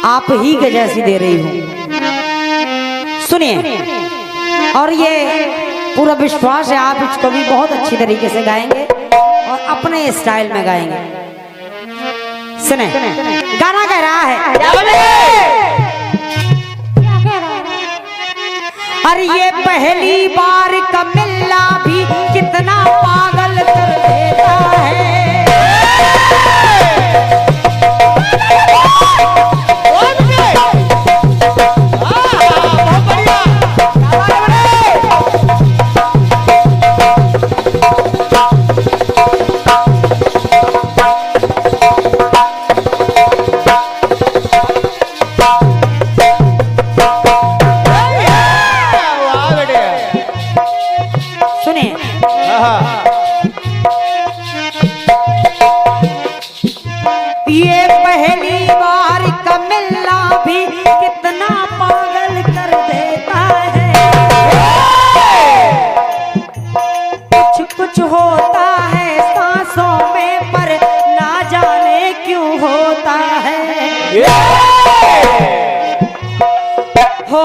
आप ही के जैसी दे रही हूँ। सुनिए, और ये पूरा विश्वास है आप इसको भी बहुत अच्छी तरीके से गाएंगे और अपने स्टाइल में गाएंगे। सुने, गाना कह रहा है, अरे ये पहली बार का मिलना भी कितना पागल कर देता है। ये पहली बार का मिलना भी कितना पागल कर देता है। कुछ कुछ होता है सांसों में पर ना जाने क्यों होता है। हो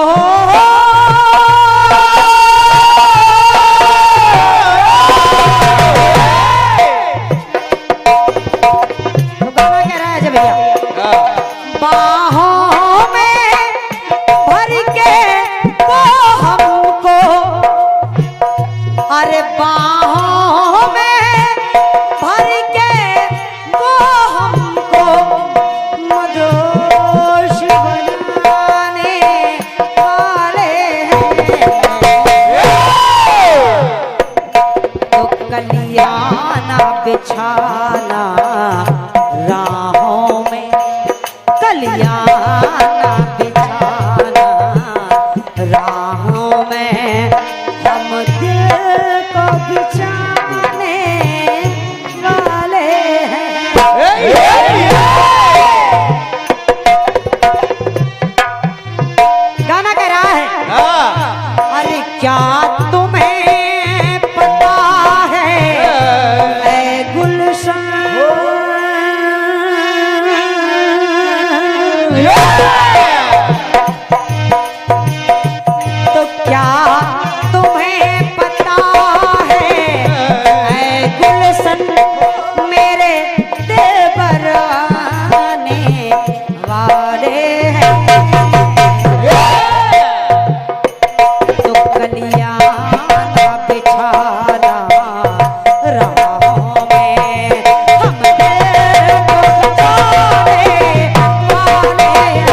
बिछाना राहों में, कलियाना बिछाना राहों में, हम दिल को बिछाने वाले हैं। गाना कह रहा है, अरे क्या तुम्हें तो क्या तुम्हें पता है ऐ गुलशन मेरे दिल पर आने वाले हैं। तो कलियाना बिछाना राहों में, हम दिल को बचाने वाले हैं।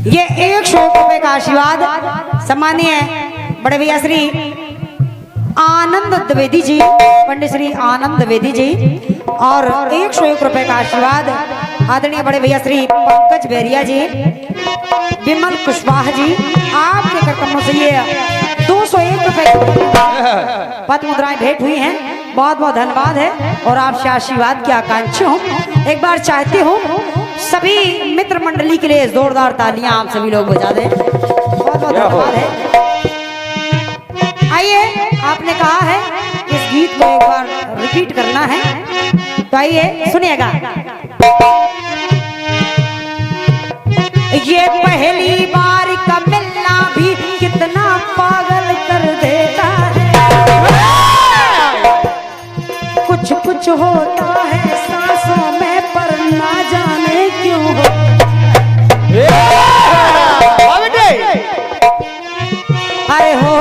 ये 100 रुपए का आशीर्वाद सम्मानीय बड़े भैया श्री आनंद द्विवेदी जी, पंडित श्री आनंद द्विवेदी जी, और 101 रुपए का आशीर्वाद आदरणीय बड़े भैया श्री पंकज बेरिया जी, विमल कुशवाहा जी, आपके कार्यक्रमों से ये 201 रुपए पद मुद्राएं भेंट हुई हैं। बहुत बहुत धन्यवाद है और आपसे आशीर्वाद की आकांक्षी हूँ। एक बार चाहती हूँ सभी मित्र मंडली के लिए जोरदार तालियां आप सभी लोग बजा दें। बहुत बहुत धन्यवाद है। आइए, आपने कहा है इस गीत को एक बार रिपीट करना है, तो आइए सुनिएगा। ये पहली बार का मिलना भी कितना पागल कर देता है। कुछ कुछ होता है सांसों में पर ना जाने क्यों हो। अरे हो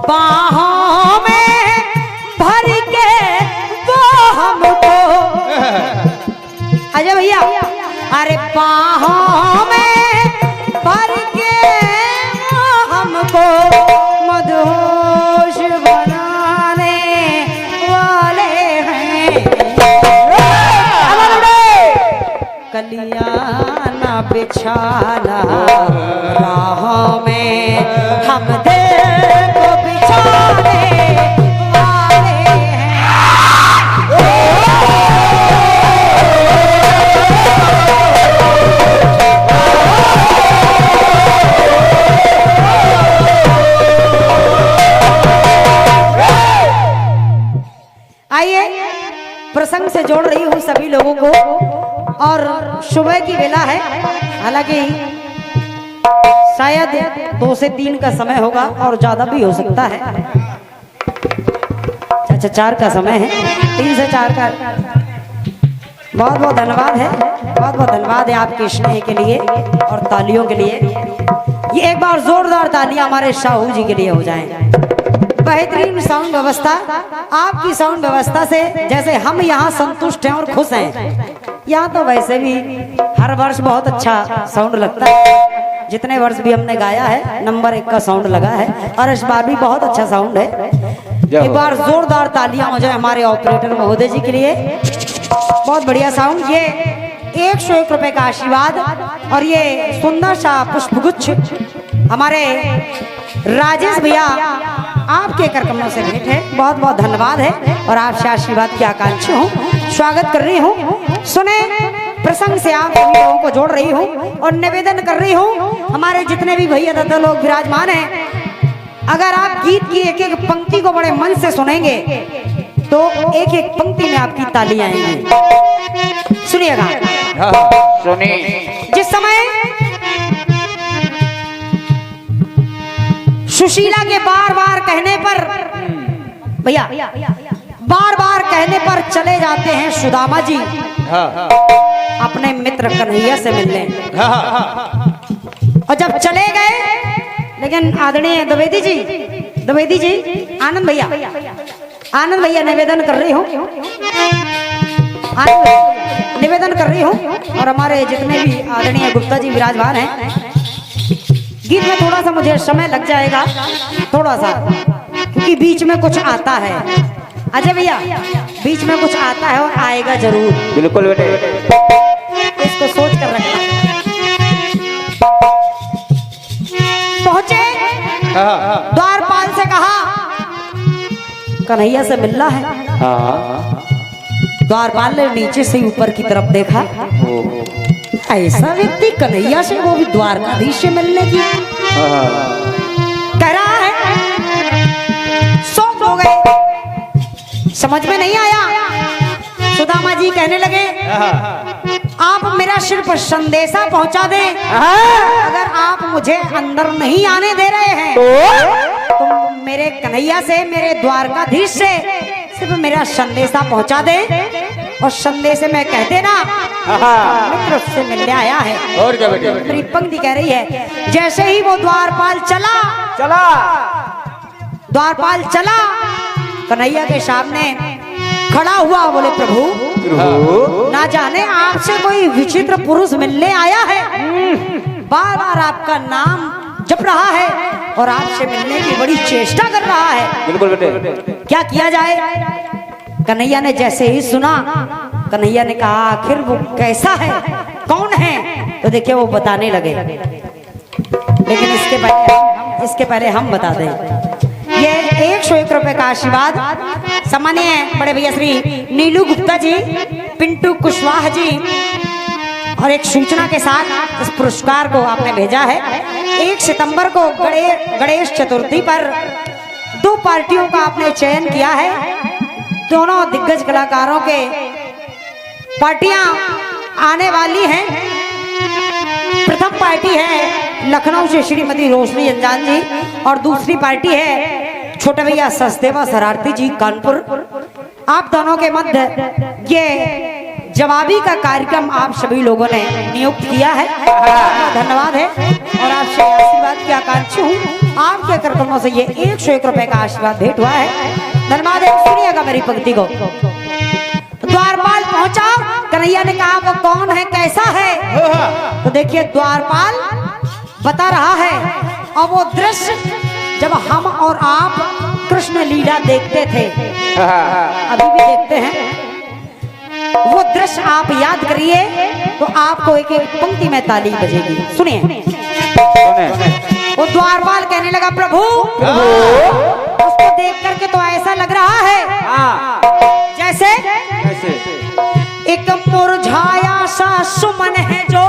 बाहों में भर के वो हमको, अजय भैया, अरे बाहों में भर के वो हमको मधुर बिछाना राह में हम दिल को बिछाने वाले हैं। आइए प्रसंग से जोड़ रही हूँ सभी लोगों को, और सुबह की वेला है, हालांकि शायद 2 से 3 का समय होगा और ज्यादा भी हो सकता है। अच्छा 4 का समय है, 3 से 4 का। बहुत बहुत धन्यवाद है, बहुत बहुत धन्यवाद है आपके स्नेह के लिए और तालियों के लिए। ये एक बार जोरदार तालियां हमारे साहू जी के लिए हो जाएं। बेहतरीन साउंड व्यवस्था, आपकी साउंड व्यवस्था से जैसे हम यहाँ संतुष्ट हैं और खुश हैं, यहाँ तो वैसे भी हर वर्ष बहुत अच्छा साउंड लगता है। जितने वर्ष भी हमने गाया है नंबर 1 का साउंड लगा है, और इस बार भी बहुत अच्छा साउंड है। एक बार जोरदार तालियां हो जाए हमारे ऑपरेटर महोदय जी के लिए। बहुत बढ़िया साउंड। ये 101 रुपए का आशीर्वाद और ये सुंदर सा पुष्पगुच्छ हमारे राजेश भैया आपके करकमों से भेंट है। बहुत बहुत धन्यवाद है और आपसे आशीर्वाद की आकांक्षी हूँ, स्वागत कर रही हूँ। सुने प्रसंग से आप सभी लोगों को जोड़ रही हूँ और निवेदन कर रही हूँ, हमारे जितने भी भैया दादा लोग विराजमान हैं, अगर आप गीत की एक एक पंक्ति को बड़े मन से सुनेंगे तो एक एक पंक्ति में आपकी तालियां आएंगी। सुनिएगा। सुनिए। जिस समय सुशीला के बार बार कहने पर, भैया बार बार कहने पर चले जाते हैं सुदामा जी अपने मित्र कन्हैया से मिलने, और जब चले गए, लेकिन आदरणीय द्विवेदी जी, आनंद भैया निवेदन कर रही हूँ, निवेदन कर रही हूँ, और हमारे जितने भी आदरणीय गुप्ता जी विराजमान हैं, गीत में थोड़ा सा मुझे समय लग जाएगा, थोड़ा सा, क्योंकि बीच में कुछ आता है। अजय भैया बीच में कुछ आता है और आएगा जरूर। बिल्कुल बेटे, इसको सोच कर रखना। पहुंचे, द्वारपाल से कहा कन्हैया से मिलना है। द्वारपाल ने नीचे से ऊपर की तरफ देखा, ऐसा व्यक्ति कन्हैया से, वो भी द्वारकाधीश से मिलने की कह रहा है। शौक हो गए, समझ में नहीं आया। सुदामा जी कहने लगे, आप मेरा सिर्फ संदेशा पहुंचा दें, अगर आप मुझे अंदर नहीं आने दे रहे हैं तो मेरे कन्हैया से, मेरे द्वारकाधीश से सिर्फ मेरा संदेशा पहुंचा दे, और संदेश में कह देना मित्र से मिलने आया है। और क्या बेटे? मेरी पंक्ति कह रही है, जैसे ही वो द्वारपाल चला कन्हैया के सामने खड़ा हुआ, बोले प्रभु ना जाने आपसे कोई विचित्र पुरुष मिलने आया है, बार बार आपका नाम जप रहा है और आपसे मिलने की बड़ी चेष्टा कर रहा है। बिल्कुल बेटे, क्या किया जाए? कन्हैया ने जैसे ही सुना, कन्हैया ने कहा आखिर वो कैसा है, कौन है? तो देखिए वो बताने लगे, लेकिन इसके पहले हम बता दें। ये 101 रुपए का आशीर्वाद सम्मानीय बड़े भैया श्री नीलू गुप्ता जी, पिंटू कुशवाहा जी, और एक सूचना के साथ इस पुरस्कार को आपने भेजा है। 1 सितंबर को गणेश चतुर्थी पर 2 पार्टियों का आपने चयन किया है। दोनों दिग्गज कलाकारों के पार्टियां आने वाली हैं। प्रथम पार्टी है लखनऊ से श्रीमती रोशनी अंजान जी, और दूसरी पार्टी है छोटे भैया सचदेवा शरारती जी कानपुर। आप दोनों के मध्य ये जवाबी का कार्यक्रम आप सभी लोगों ने नियुक्त किया है, धन्यवाद है, और आपसे आशीर्वाद की आकांक्षी हूँ। आपके कार्यक्रमों से ये 101 रुपए का आशीर्वाद भेंट हुआ है, धन्यवाद है। सुनिएगा मेरी पंक्ति को। द्वारपाल पहुंचा, कन्हैया ने कहा वो कौन है, कैसा है? तो देखिए द्वारपाल बता रहा है, और वो दृश्य जब हम और आप कृष्ण लीला देखते थे, अभी भी देखते हैं, वो दृश्य आप याद करिए। तो आपको एक एक पंक्ति में ताली बजेगी। सुनिए। वो द्वारपाल कहने लगा प्रभु, उसको देख करके तो ऐसा लग रहा है जैसे एक मुरझाया सा सुमन है जो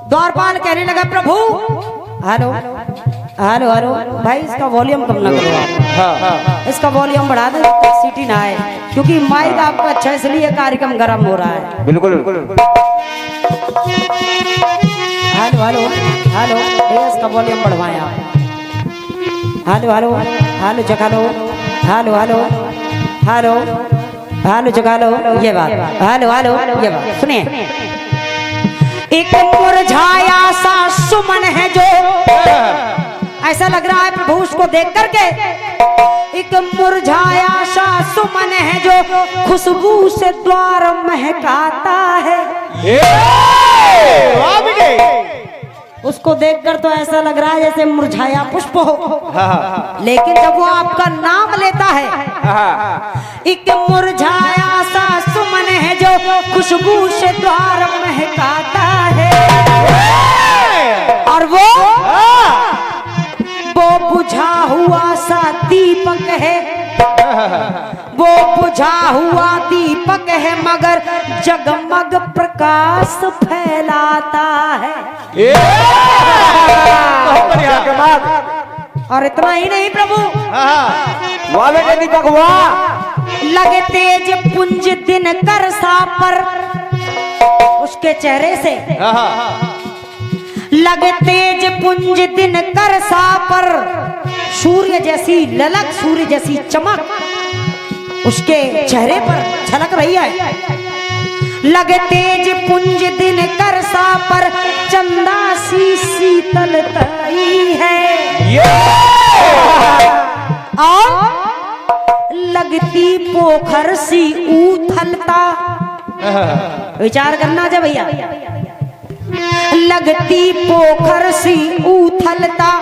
द्वारपाल कहने लगा प्रभु। हेलो हेलो हेलो भाई, इसका वॉल्यूम कम ना करो, इसका वॉल्यूम बढ़ा दो, सीटी ना आए, क्योंकि माइक आपका अच्छा इसलिए कार्यक्रम गर्म हो रहा है। बिल्कुल। हेलो हेलो हेलो भैया, इसका वॉल्यूम बढ़वाएं आप। हेलो हेलो हेलो जगा लो, हेलो हेलो हेलो हेलो जगा लो, ये बात। हेलो हेलो ये बात सुनिए। एक मुरझाया सा सुमन है जो, ऐसा लग रहा है प्रभु उसको देख करके, एक मुरझाया सा सुमन है जो खुशबू से द्वार महकाता है। उसको देखकर तो ऐसा लग रहा है जैसे मुरझाया पुष्प हो, लेकिन जब वो आपका नाम लेता है, एक मुरझाया सा सुमन है जो खुशबू से द्वार महकाता है, और वो बुझा हुआ सा दीपक है, वो बुझा हुआ दीपक है मगर जगमग प्रकाश फैलाता है। और इतना ही नहीं प्रभु, दीपक हुआ लगे तेज पुंज दिन कर सा पर, उसके चेहरे से लगे तेज पुंज दिन कर सा पर, सूर्य जैसी ललक, सूर्य जैसी चमक उसके चेहरे पर झलक रही है। लगे तेज पुंज दिन कर सा पर, चंदा सी शीतलताई है, और लगती पोखर सी उथलता। विचार करना जा भैया, लगती पोखर सी उथलता,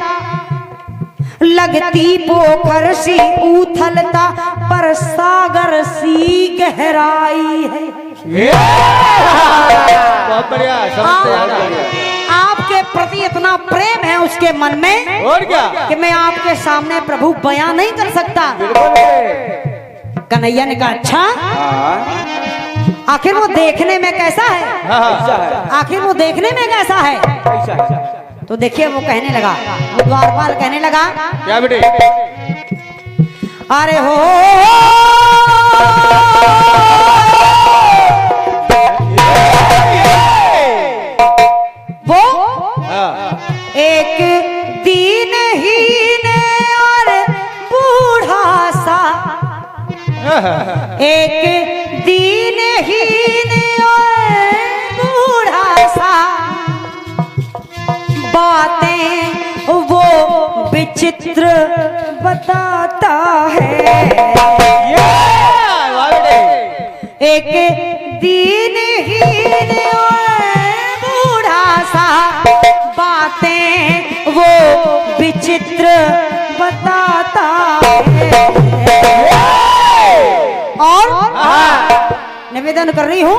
लगती पोखर सी उथलता, पर सागर सी गहराई है। बहुत बढ़िया, आपके प्रति इतना प्रेम है उसके मन में, और क्या, कि मैं आपके सामने प्रभु बयां नहीं कर सकता। कन्हैया ने कहा अच्छा, आखिर वो देखने में कैसा है, आखिर वो देखने में कैसा है। तो देखिए वो कहने लगा, वो द्वारपाल कहने लगा क्या बेटे, अरे हो वो एक दीनहीन और बूढ़ा सा, एक दीनहीन और बूढ़ा सा, बातें वो विचित्र बताता है। एक दीनहीन और बूढ़ा सा, बातें वो विचित्र बताता है। और निवेदन कर रही हूँ,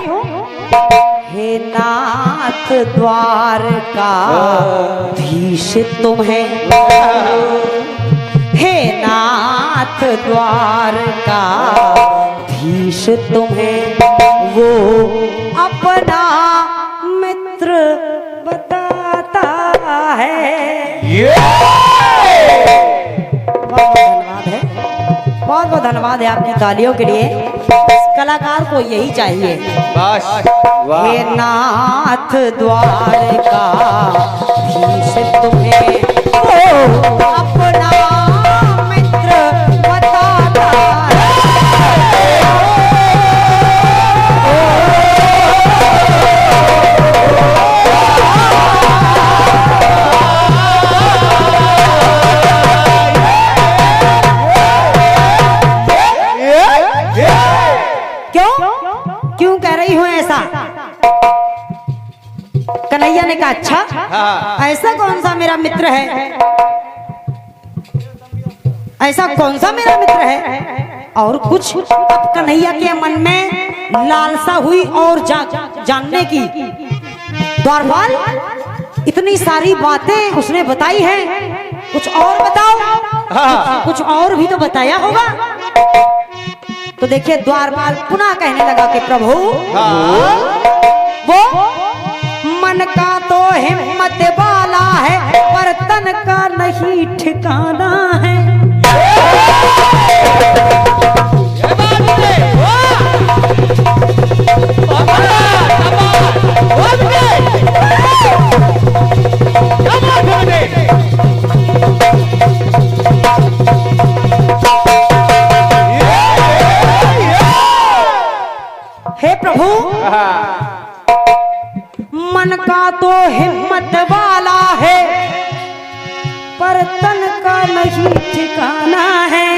हे नाथ द्वारका धीश तुम्हें, हे नाथ द्वारका धीश तुम्हें वो अपना मित्र बताता है। बहुत बहुत धन्यवाद है, बहुत बहुत धन्यवाद है आपकी तालियों के लिए। कलाकार को यही चाहिए। बस हे नाथ द्वारका धीश तुम्हें अपना मित्र बताता क्यों कह रही हूं ऐसा? कन्हैया ने कहा अच्छा ऐसा कौन सा मेरा मित्र है, ऐसा कौन सा मेरा मित्र है? और कुछ अब कन्हैया के मन में लालसा हुई और जानने की। द्वारपाल इतनी सारी बातें उसने बताई हैं, कुछ और बताओ। कुछ और भी तो बताया होगा। तो देखिए द्वारपाल पुनः कहने लगा कि प्रभु वो मन का तो हिम्मत वाला है पर तन का नहीं ठिकाना है। हे प्रभु मन का तो हिम्मत वाला है पर तन का नहीं ठिकाना है।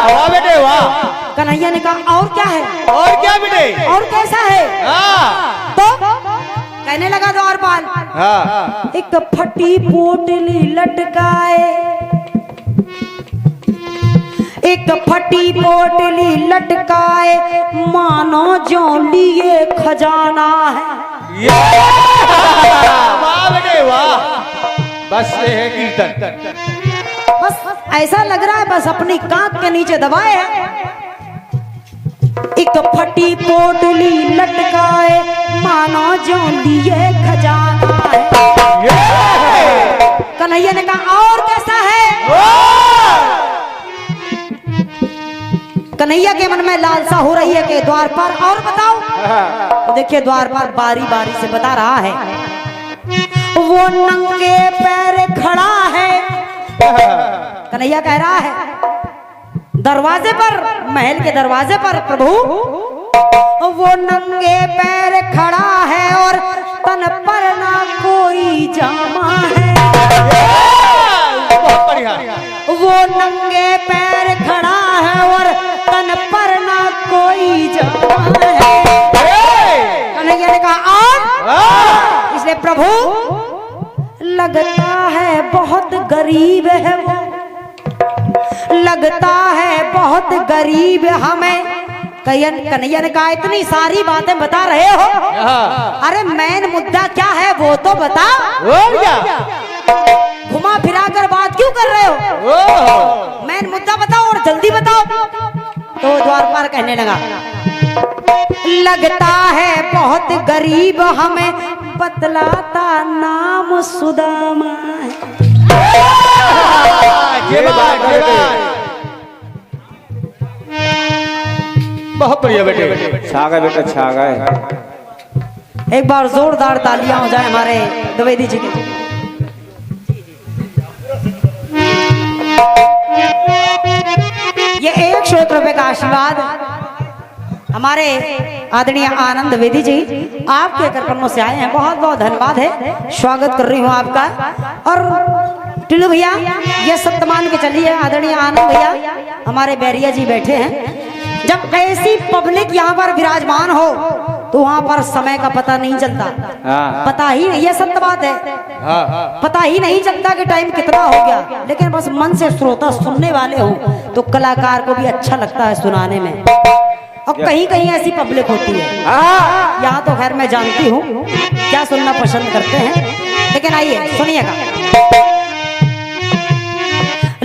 वाह बेटे वाह। कन्हैया ने कहा और क्या है? और क्या बेटे? और कैसा है? तो कहने लगा द्वारपाल एक फटी पोटली लटकाए, एक फटी पोटली लटकाए मानो जो लिए खजाना है। वाह बेटे वाह। बस ये है कीर्तन। बस ऐसा लग रहा है बस अपनी कांख के नीचे दबाए है। एक फटी पोटली लटकाए मानो जो लिए खजाना है। कन्हैया ने कहा और कैसा है? कन्हैया के मन में लालसा हो रही है कि द्वारपाल और बताओ। तो देखिए द्वारपाल बारी बारी से बता रहा है। वो नंगे पैर खड़ा है, कन्हैया कह रहा है दरवाजे पर, महल के दरवाजे पर प्रभु वो नंगे पैर खड़ा है और तन पर ना कोई जामा है। वो नंगे पैर खड़ा है और तन पर ना कोई जामा है। कन्हैया ने कहा और इसलिए प्रभु लगता है बहुत गरीब है वो, लगता है बहुत गरीब हमें। कन्हैया ने कहा इतनी सारी बातें बता रहे हो, अरे मेन मुद्दा क्या है वो तो बता। घुमा फिरा कर बात क्यों कर रहे हो? मेन मुद्दा बताओ और जल्दी बताओ। तो द्वारपाल कहने लगा लगता है बहुत गरीब हमें बतलाता नाम सुदामा है। बहुत बढ़िया बेटे। छा गए बेटा छा गए। एक बार जोरदार तालियां हो जाए हमारे द्विवेदी जी के। ये 100 रुपए का आशीर्वाद हमारे आदरणीय आनंद द्विवेदी जी आपके करकमों से आए हैं। बहुत बहुत धन्यवाद है, स्वागत कर रही हूँ आपका। और टिल्लू भैया ये सब मान के चलिए, आदरणीय आनंद भैया हमारे बैरिया जी बैठे हैं। जब ऐसी पब्लिक यहाँ पर विराजमान हो तो वहाँ पर समय का पता नहीं चलता। पता ही नहीं, ये सत्य बात है। पता ही नहीं चलता कि टाइम कितना हो गया। लेकिन बस मन से श्रोता सुनने वाले हो तो कलाकार को भी अच्छा लगता है सुनाने में। और कहीं कहीं ऐसी पब्लिक होती है, यहाँ तो खैर मैं जानती हूँ क्या सुनना पसंद करते हैं। लेकिन आइए सुनिएगा।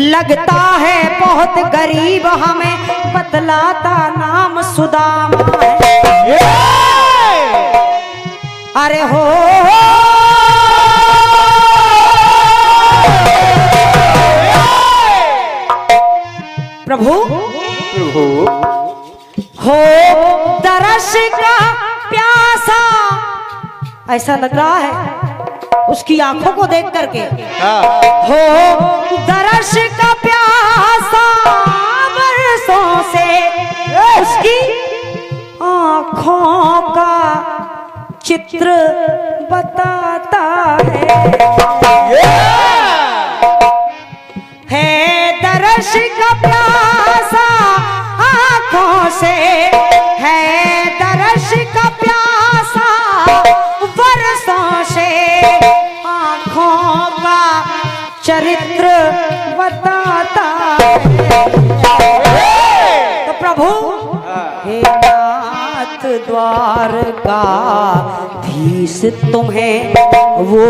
लगता है बहुत गरीब हमें बतलाता नाम सुदामा है। अरे हो प्रभु हो दरस का प्यासा, ऐसा लग रहा है उसकी आंखों को देख करके, हो दरस का प्यासा बरसों से उसकी आंखों का चित्र बताता है दरस का प्यासा आंखों से, है दरस का प्यासा बरसों से आंखों का चरित्र बताता है। तो प्रभु हे नाथ द्वारका धीस तुम्हें वो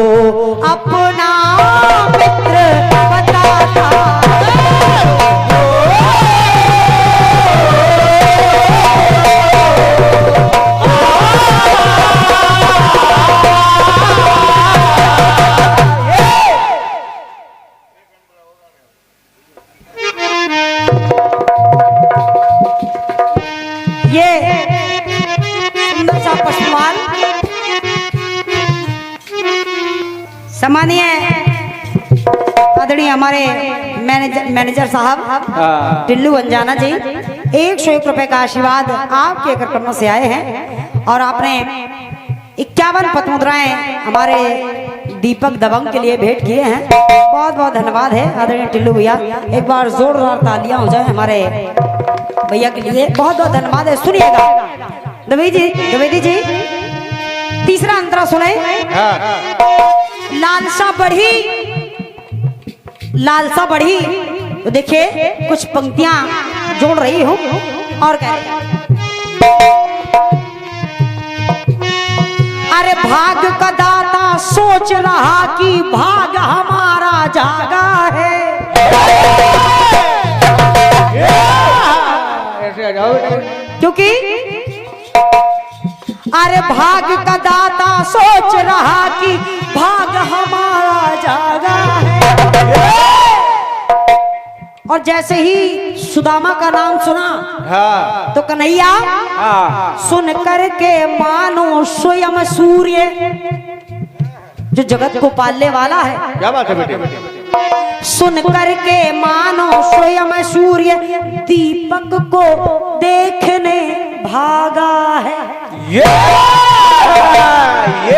अपना मित्र बताता सम्मानीय आदरणीय हमारे मैनेजर साहब टिल्लू अंजाना जी 101 रुपए का आशीर्वाद आपके कार्यक्रमों से आए हैं और आपने 51 पतमुद्राएं हमारे दीपक दबंग के लिए भेंट किए हैं। बहुत बहुत धन्यवाद है आदरणीय टिल्लू भैया, एक बार जोरदार तालियां हो जाए हमारे भैया के लिए, बहुत बहुत धन्यवाद है। सुनिएगा द्विवेदी जी तीसरा अंतरा सुने। लालसा बढ़ी तो देखिए कुछ पंक्तियां जोड़ रही हूं और कह रही अरे भाग का दाता सोच रहा कि भाग हमारा जागा है, क्योंकि अरे भाग का दाता सोच रहा कि भाग हमारा जागा है। और जैसे ही सुदामा का नाम सुना तो कन्हैया सुन करके मानो स्वयं सूर्य जो जगत को पालने वाला है, क्या बात है बेटे, सुन करके मानो स्वयं सूर्य दीपक को देखने भागा है। ये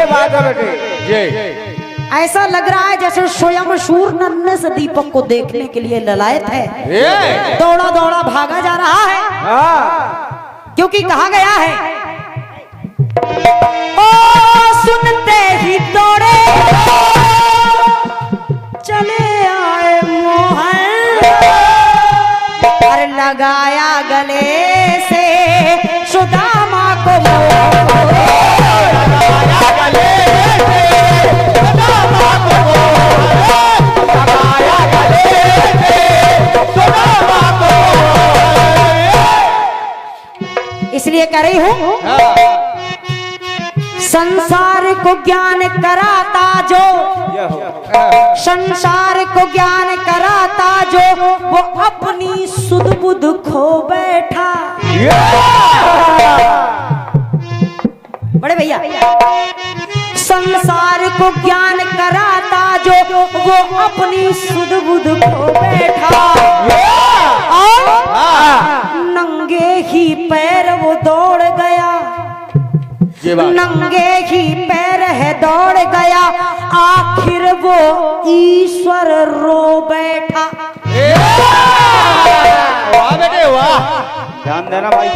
बात है बेटे, ये ऐसा लग रहा है जैसे स्वयं सूर्य नन्हे से दीपक को देखने के लिए ललायत है, दौड़ा दौड़ा भागा जा रहा है। क्योंकि कहा गया है ओ सुनते ही दौड़े चले आए मोहन, और लगाया गले से सुदामा को इसलिए कह रही हूं संसार को ज्ञान कराता जो, संसार को ज्ञान कराता जो वो अपनी सुध बुध खो बैठा। बड़े भैया संसार को ज्ञान कराता जो वो अपनी सुध बुध खो बैठा, और नंगे ही पैर वो दौड़ गया, नंगे ही पैर है दौड़ गया, आखिर वो ईश्वर रो बैठा। वाह बेटे वाह, ध्यान देना भाई।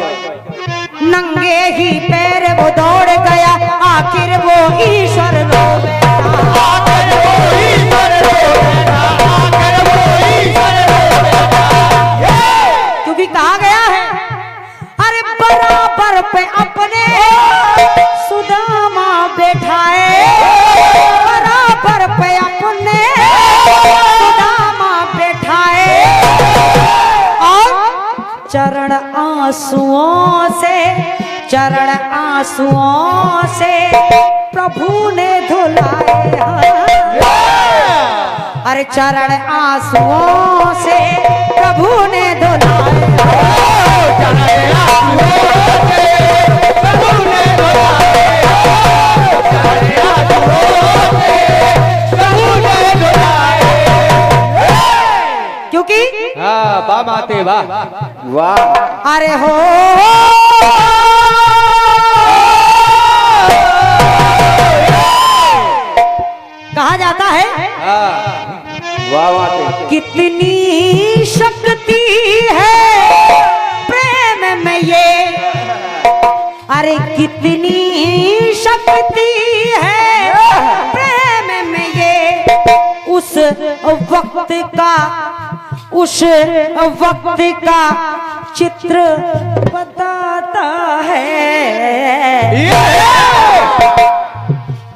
नंगे ही पैर वो दौड़ गया, आखिर वो ईश्वर रो बैठा। क्योंकि कहा गया है अरे बराबर पे अपने सुदामा बैठाए, बराबर पे अपने सुदामा बैठाए, और चरण आंसुओं से, चरण आंसुओं से प्रभु ने धुलाए, अरे चरण आंसुओं से प्रभु ने धुलाए, चरण आंसुओं से प्रभु ने धुलाए, चरण आंसुओं से प्रभु ने धुलाए। क्योंकि हाँ वाह माते वाह वाह। अरे हो कहा जाता है वाह माते, कितनी शक्ति है प्रेम में ये, अरे कितनी शक्ति है प्रेम में ये, उस वक्त का चित्र बताता है।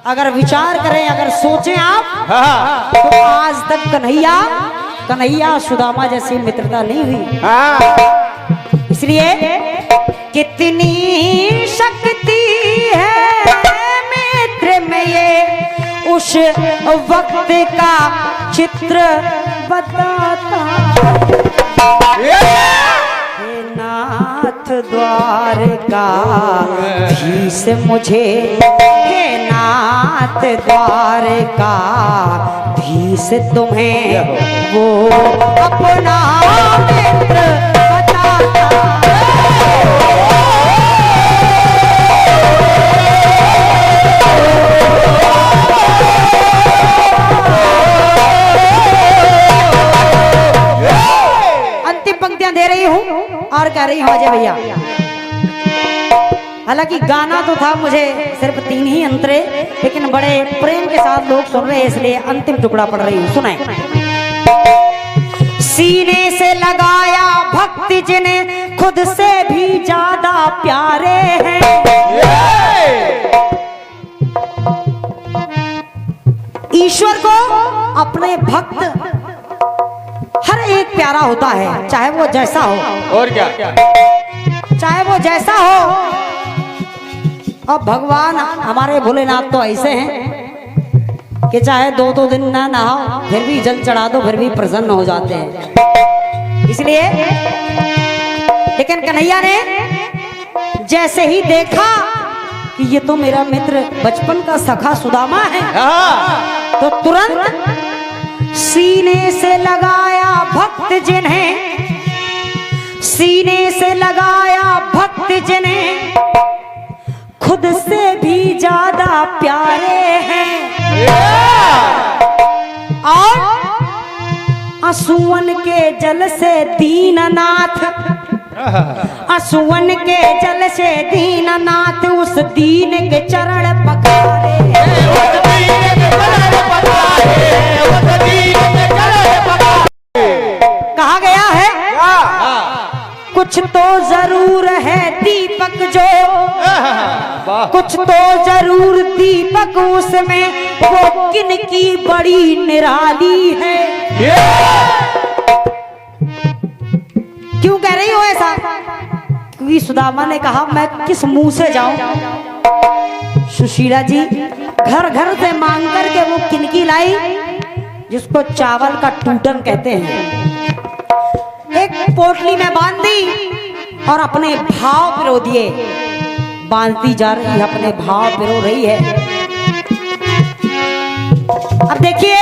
अगर विचार करें, अगर सोचें आप, तो आज तक कन्हैया सुदामा जैसी मित्रता नहीं हुई। इसलिए कितनी शक्ति है मित्र में ये, उस वक्त का चित्र बताता है। नाथ द्वारका धीस मुझे, हे नाथ द्वारका धीस तुम्हें वो अपना मित्र बताता है। अंतिम पंक्तियां दे रही हूं और कह रही हूं अजय भैया, हालांकि गाना तो था मुझे सिर्फ 3 ही अंतरे, लेकिन बड़े प्रेम के साथ लोग सुन रहे हैं इसलिए अंतिम टुकड़ा पढ़ रही हूं, सुनाए। सीने से लगाया भक्त जिन्हें खुद से भी ज्यादा प्यारे हैं, ईश्वर को अपने भक्त हर एक प्यारा होता है, चाहे वो जैसा हो, और क्या चाहे वो जैसा हो। अब भगवान हमारे भोलेनाथ तो ऐसे हैं कि चाहे 2 दिन ना नहाओ फिर भी जल चढ़ा दो फिर भी प्रसन्न हो जाते हैं। इसलिए लेकिन कन्हैया ने जैसे ही देखा कि ये तो मेरा मित्र बचपन का सखा सुदामा है, तो तुरंत सीने से लगाया भक्त जिन्हें, सीने से लगाया भक्त जिन्हें खुद से भी ज्यादा प्यारे हैं, और आंसुओं के जल से दीननाथ, आंसुओं के जल से दीननाथ उस दीन के चरण पखारे, कहा गया है कुछ तो जरूर है दीपक जो, कुछ तो जरूर दीपक उसमें, वो किन की बड़ी निराली है। क्यों कह रही हो ऐसा? क्योंकि सुदामा ने कहा मैं किस मुंह से जाऊं। सुशीला जी घर घर से मांग करके वो किनकी लाई, जिसको चावल का टूटन कहते हैं, एक पोटली में बांध दी और अपने भाव पिरो दिए, बांधती जा रही है, अपने भाव पिरो रही है। अब देखिए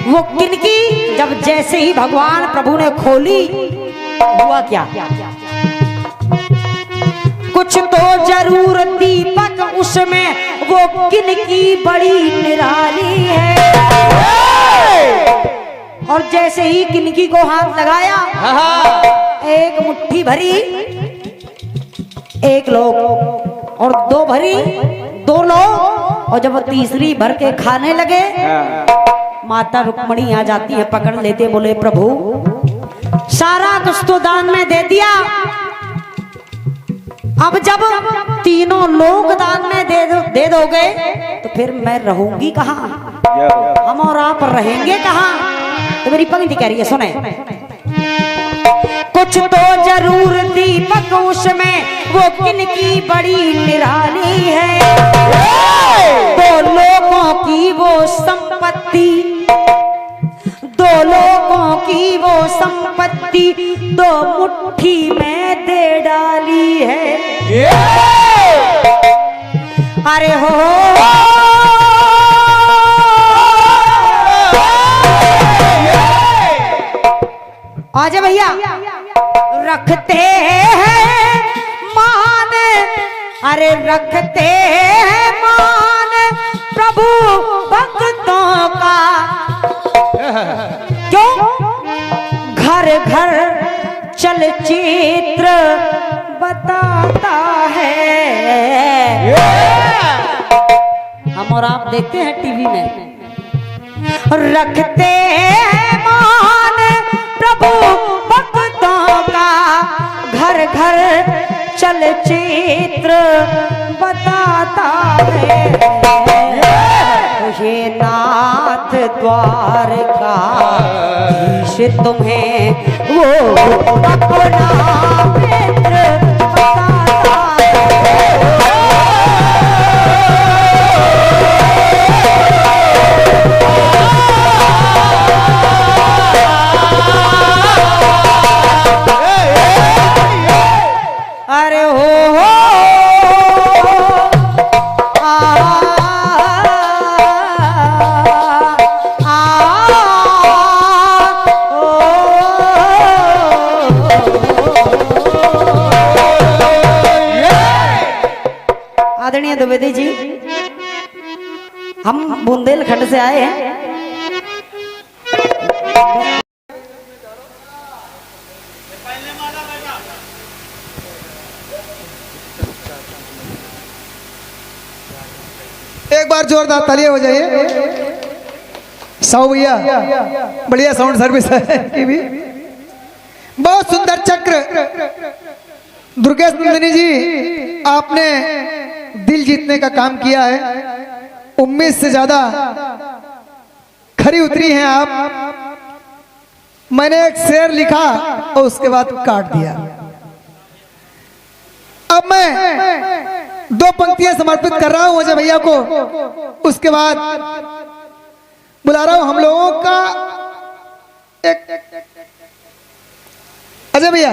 वो किनकी, जब जैसे ही भगवान प्रभु ने खोली हुआ क्या, कुछ तो जरूर दीपक उसमें, वो किनकी बड़ी निराली है। और जैसे ही किनकी को हाथ लगाया, एक मुट्ठी भरी, एक लोग, और 2 भरी, 2 लोग, और जब वो तीसरी भर के खाने लगे, माता रुक्मणी आ जाती है, पकड़ लेते, बोले प्रभु सारा कुछ तो दान में दे दिया, अब जब तीनों लोग दान में दे दोगे तो फिर मैं रहूंगी कहाँ, हम और आप रहेंगे कहाँ। तो मेरी पंक्ति कह रही है, सुने। कुछ तो जरूर दीपक उसमें, वो किनकी बड़ी निराली है, 2 लोगों की वो संपत्ति, संपत्ति दो मुट्ठी में दे डाली है। अरे हो आजा भैया। रखते हैं मान, अरे रखते हैं मान प्रभु भक्तों का, क्यों घर घर चलचित्र बताता है। हम और आप देखते हैं टीवी में। रखते हैं मान प्रभु भक्तों का, घर घर चलचित्र बताता है। ये नाथ द्वारका ईश तुम्हें वो अपना मित्र बताता है। अरे हो आदरणीय द्विवेदी जी, हम बुंदेलखंड से आए हैं। एक बार जोरदार तालियां हो जाइए। साहू भैया बढ़िया साउंड सर्विस है की भी। बहुत सुंदर चक्र दुर्गेश नंदिनी जी, आपने दिल जीतने का काम किया है। उम्मीद से ज्यादा खरी उतरी हैं आप। मैंने एक शेर लिखा और उसके बाद काट दिया। अब मैं दो पंक्तियां समर्पित कर रहा हूं अजय भैया को, उसके बाद बुला रहा हूं हम लोगों का एक अजय भैया,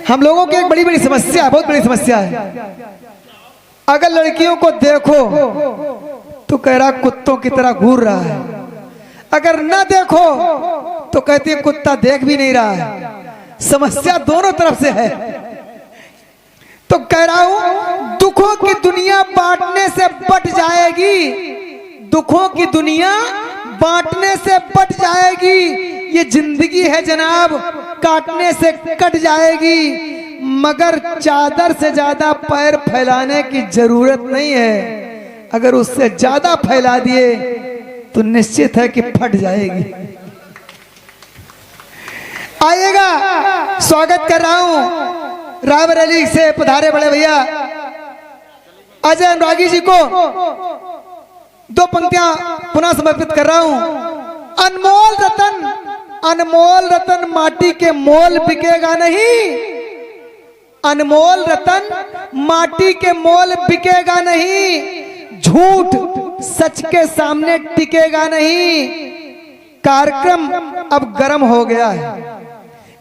हम लोगों की एक बड़ी बड़ी समस्या, बहुत बड़ी समस्या है। अगर लड़कियों को देखो तो कह रहा कुत्तों की तरह घूर रहा है, अगर ना देखो तो कहती है कुत्ता देख भी नहीं रहा है। समस्या दोनों तरफ से है। तो कह रहा हूं दुखों की दुनिया बांटने से बट जाएगी, दुखों की दुनिया बांटने से बट जाएगी। ये जिंदगी है जनाब, काटने से कट जाएगी, मगर चादर से ज्यादा पैर फैलाने की जरूरत नहीं है। अगर उससे ज्यादा फैला दिए तो निश्चित है कि फट जाएगी। आइएगा, स्वागत कर रहा हूं रायबरेली से पधारे बड़े भैया अजय अनुरागी जी को। दो पंक्तियां पुनः समर्पित कर रहा हूं। अनमोल रतन, अनमोल रतन माटी के मोल बिकेगा नहीं, अनमोल रतन माटी के मोल बिकेगा नहीं, झूठ सच के सामने टिकेगा नहीं। कार्यक्रम अब गर्म हो गया है,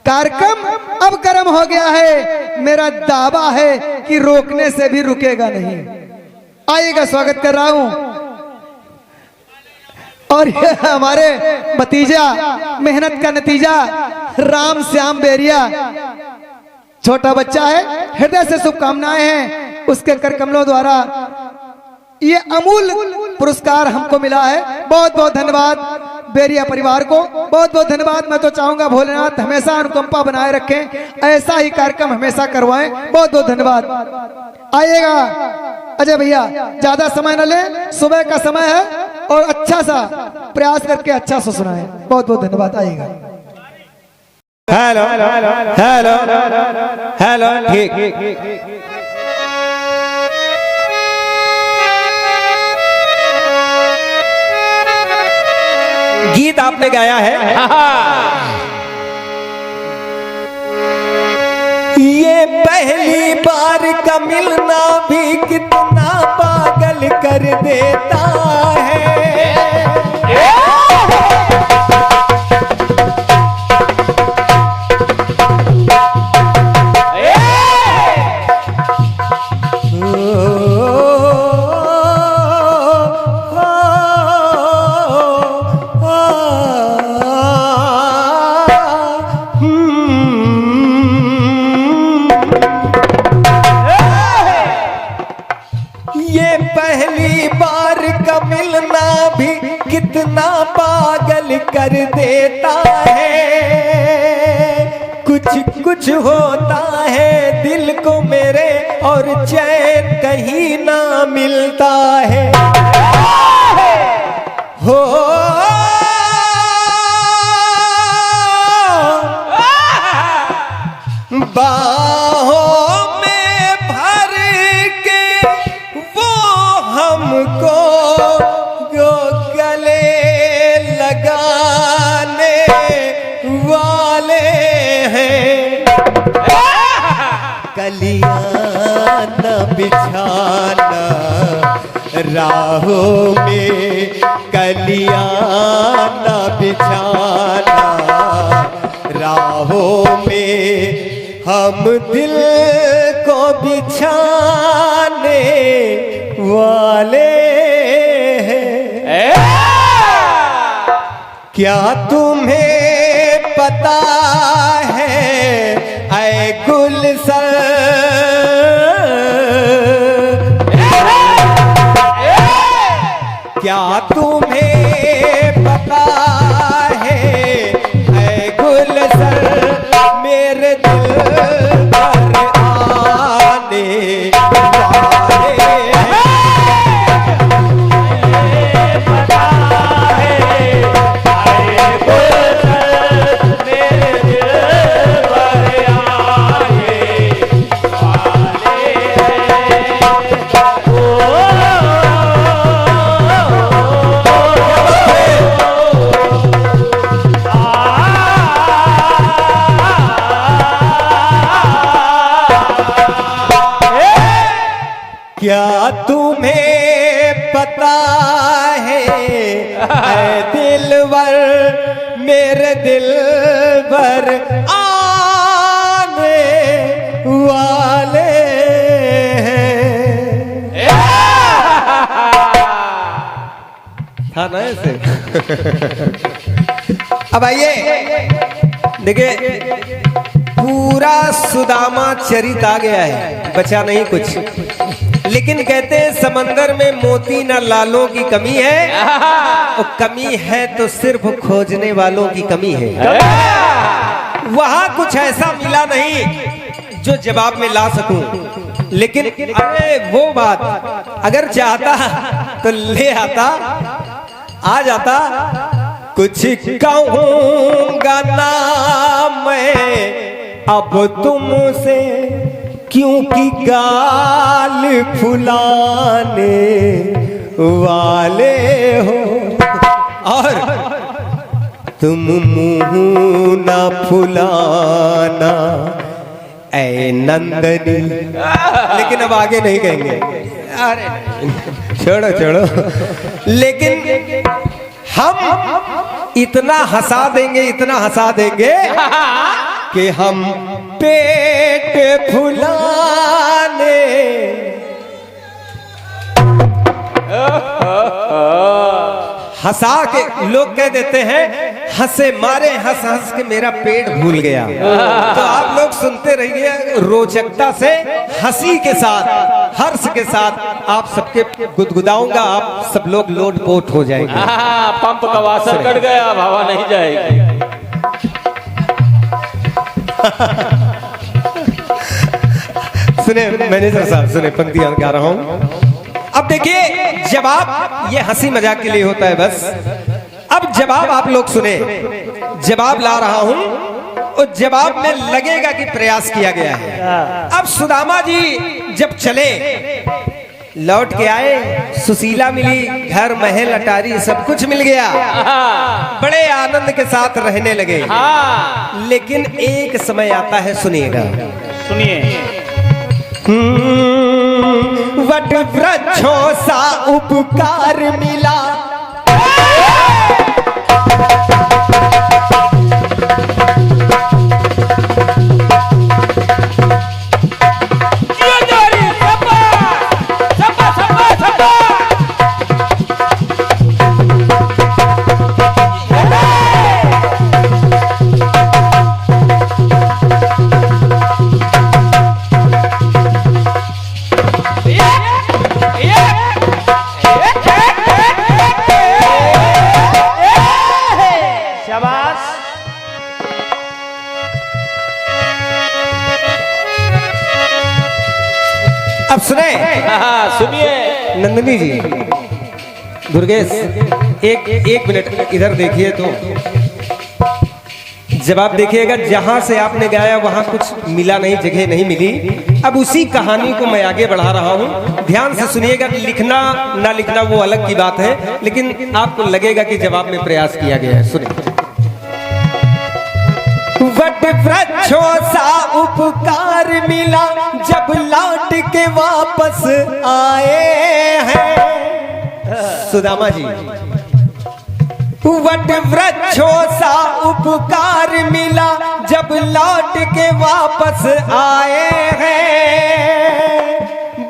कार्यक्रम अब गर्म हो गया है। मेरा दावा है कि रोकने से भी रुकेगा नहीं। आइएगा, स्वागत कर रहा हूं। और ये हमारे भतीजा, मेहनत का नतीजा, राम श्याम बेरिया, छोटा बच्चा है, हृदय से शुभकामनाएं हैं। उसके कर कमलों द्वारा ये अमूल पुरस्कार हमको मिला है। बहुत बहुत धन्यवाद बेरिया परिवार को, बहुत बहुत धन्यवाद। मैं तो चाहूंगा भोलेनाथ हमेशा अनुकंपा बनाए रखें, ऐसा ही कार्यक्रम हमेशा करवाएं। बहुत बहुत धन्यवाद। आइएगा अजय भैया, ज्यादा समय न ले, सुबह का समय है और अच्छा सा प्रयास करके अच्छा सा सुनाएं। बहुत बहुत धन्यवाद। आइएगा। हेलो हेलो हेलो, ठीक। गीत आपने गाया है, ये पहली बार का मिलना भी कितना पागल कर देता है। ये पहली बार का मिलना भी कितना पागल कर देता है। कुछ कुछ होता है दिल को मेरे और चैन कहीं ना मिलता है। हो बाहों में भर के वो हमको गले लगाने वाले हैं। कलियां न बिछाना राहों में, कलियां न बिछाना राहों में, हम दिल को बिछाने वाले हैं। क्या तुम्हें पता है ऐ गुलशन, क्या तुम्हें पता है ऐ गुलशन मेरे दिल पर आने वाले हैं। पता है ऐ गुलशन मेरे दिल पर आने वाले क्या तुम्हें पता है ऐ दिलवर मेरे दिल पर आने वाले हैं। था ना ऐसे। अब आइए देखिए, पूरा सुदामा चरित आ गया है, बचा नहीं कुछ। लेकिन कहते हैं समंदर में मोती न लालों की कमी है, और कमी है तो सिर्फ खोजने वालों की कमी है। वहां कुछ ऐसा मिला नहीं जो जवाब में ला सकूं, लेकिन अरे वो बात अगर चाहता तो ले आता, आ जाता। कुछ कहूंगा ना मैं अब तुमसे, क्योंकि गाल फुलाने वाले हो, और तुम मुंह ना फुलाना ऐ नंदनी। लेकिन अब आगे नहीं कहेंगे, अरे छोड़ो छोड़ो। लेकिन हम इतना हंसा देंगे, इतना हंसा देंगे कि हम पेट फुलाने हंसा के लोग कह देते हैं हंसे मारे हंस हंस के मेरा पेट भूल गया। तो आप लोग सुनते रहिए रोचकता से, हंसी के साथ, हर्ष के साथ आप सबके गुदगुदाऊंगा, आप सब लोग लोटपोट हो जाएंगे। पंप का वासर कट गया, अब हवा नहीं जाएगी। सुने मैनेजर साहब, सुने पंक्तियां गा रहा हूं। अब देखिए जवाब ये हंसी मजाक के लिए होता है बस। अब जवाब आप लोग सुने, जवाब ला रहा हूं और जवाब में लगेगा कि प्रयास किया गया है। अब सुदामा जी जब चले, लौट के आए, सुशीला मिली, घर महल अटारी सब कुछ मिल गया, बड़े आनंद के साथ रहने लगे। लेकिन एक समय आता है, सुनिएगा, सुनिए। वट वृक्षों सा उपकार मिला, Yeah! नंदिनी जी, दुर्गेश, एक मिनट इधर देखिए। तो जब आप देखिएगा जहां से आपने गाया वहां कुछ मिला नहीं, जगह नहीं मिली। अब उसी कहानी को मैं आगे बढ़ा रहा हूं, ध्यान से सुनिएगा। लिखना ना लिखना वो अलग की बात है, लेकिन आपको लगेगा कि जवाब में प्रयास किया गया है। सुनिए। वट वृक्षों सा उपकार मिला जब लौट के वापस आए हैं। सुदामा जी, वट वृक्षों सा उपकार मिला जब लौट के वापस आए हैं।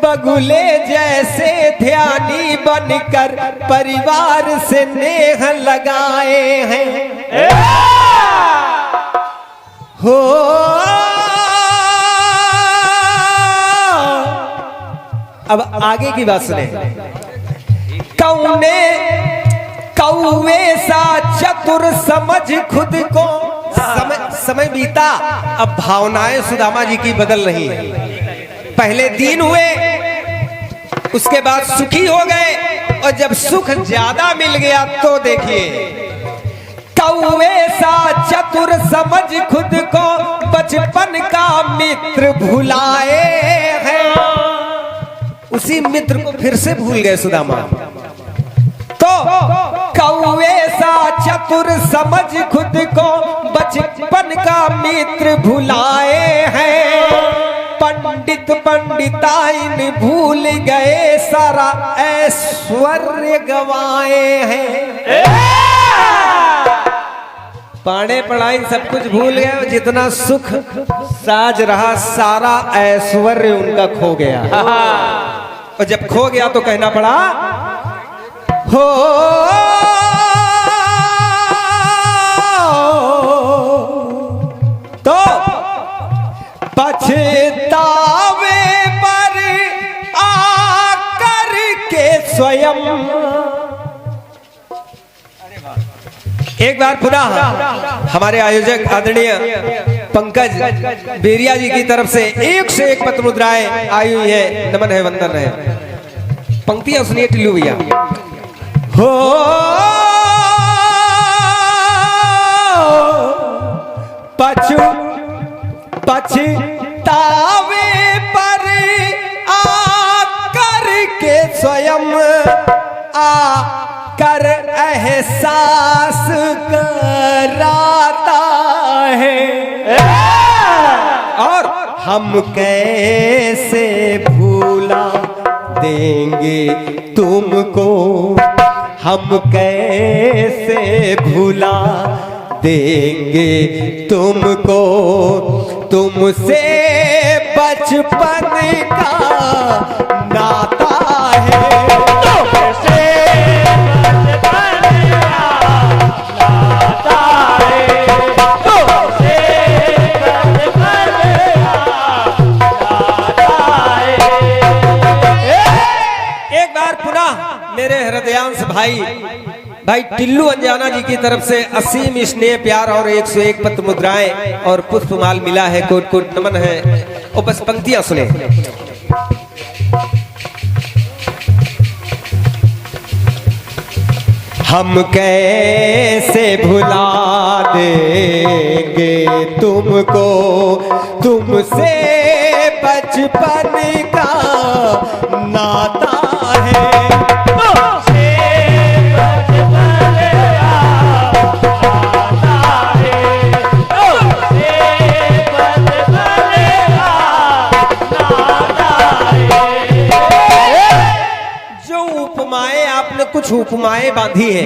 बगुले जैसे ध्यानी बनकर परिवार से नेह लगाए हैं। हो अब आगे की बात सुने। कौवे सा चतुर समझ खुद को। समय बीता, अब भावनाएं सुदामा जी की बदल रही है। पहले दिन हुए, उसके बाद सुखी हो गए, और जब सुख ज्यादा मिल गया तो देखिए, कौवे सा चतुर समझ खुद को बचपन का मित्र भुलाए हैं। उसी मित्र को फिर से भूल गए सुदामा। तो कौवे सा चतुर समझ खुद को बचपन का मित्र भुलाए हैं। पंडित पंडिताइन भूल गए, सारा ऐश्वर्य गवाए हैं। पाड़े पढ़ाई सब कुछ भूल गए, जितना सुख साज रहा सारा ऐश्वर्य उनका खो गया। और जब खो गया तो कहना पड़ा, हो तो पछतावे पर आकर के स्वयं। एक बार पुनः हमारे आयोजक आदरणीय पंकज बेरिया जी की तरफ से 1 से 1 पत्र मुद्राएं आई हुई है। नमन है, वंदन है। पंक्तियां सुनिए टिल्लू भैया। हो पछतावे पर आकर के स्वयं आकर एहसास कराता है। और हम कैसे भूला देंगे तुमको, हम कैसे भुला देंगे तुमको, तुमसे बचपन का नाता है। तुमसे बचपन का नाता है, तुमसे बचपन का नाता है। एक बार पुनः मेरे हृदयांश भाई टिल्लू अंजाना जी की तरफ से असीम स्नेह प्यार और 101 पत्र मुद्राएं और पुष्पमाल मिला है। कोट कोट नमन है। और बस पंक्तियां सुने। हम कैसे भुला देंगे तुमको, तुमसे बचपन का नाता है। कुछ उपमाएं बांधी है,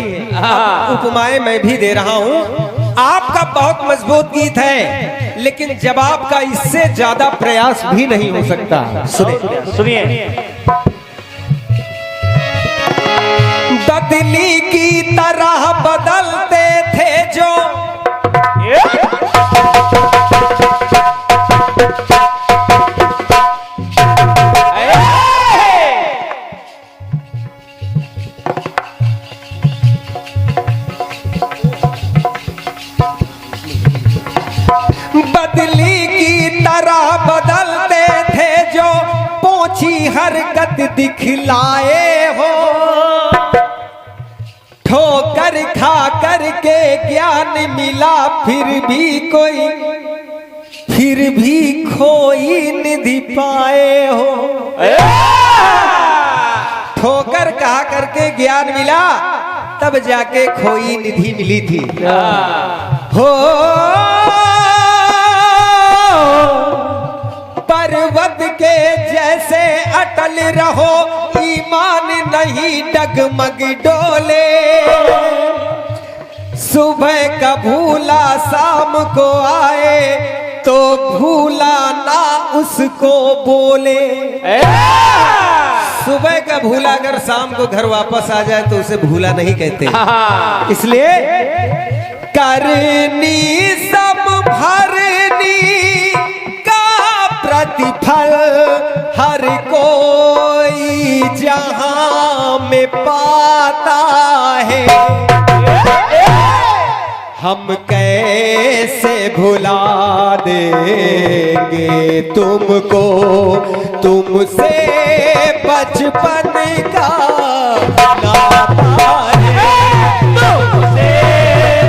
उपमाएं मैं भी दे रहा हूं। आपका बहुत मजबूत गीत है, लेकिन जवाब का इससे ज्यादा प्रयास भी नहीं हो सकता। सुनिए। बदली की तरह बदलते थे जो, बदली की तरह बदलते थे जो, पोंछ ऊंची हरकत दिखलाए हो, ठोकर खा करके ज्ञान मिला, फिर भी खोई निधि पाए हो। ठोकर खा करके ज्ञान मिला, तब जाके खोई निधि मिली थी। हो पर्वत के जैसे अटल रहो, ईमान नहीं डगमग डोले। सुबह का भूला शाम को आए, तो भूला ना उसको बोले। सुबह का भूला अगर शाम को घर वापस आ जाए तो उसे भूला नहीं कहते। इसलिए करनी सब भरनी का प्रतिफल हर कोई जहां में पाता है। हम कैसे भुला देंगे तुमको, तुमसे बचपन का नाता है। तुमसे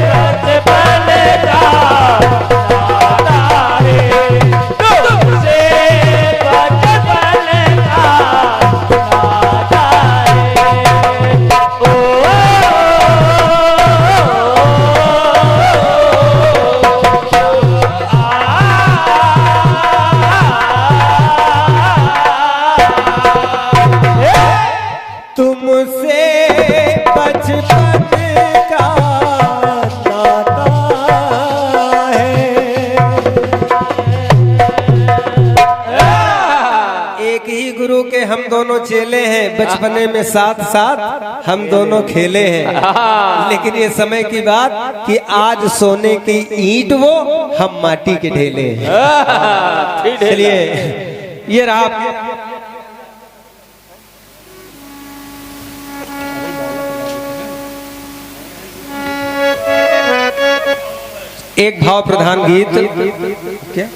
बचपन का नाता है, तुमसे बचपन का नाता तुमसे बचपन का नाता है। एक ही गुरु के हम दोनों चेले हैं, बचपने में साथ साथ हम दोनों खेले हैं। लेकिन ये समय की बात कि आज सोने की ईंट वो, हम माटी के ढेले हैं। चलिए ये रहा एक भाव प्रधान गीत। क्या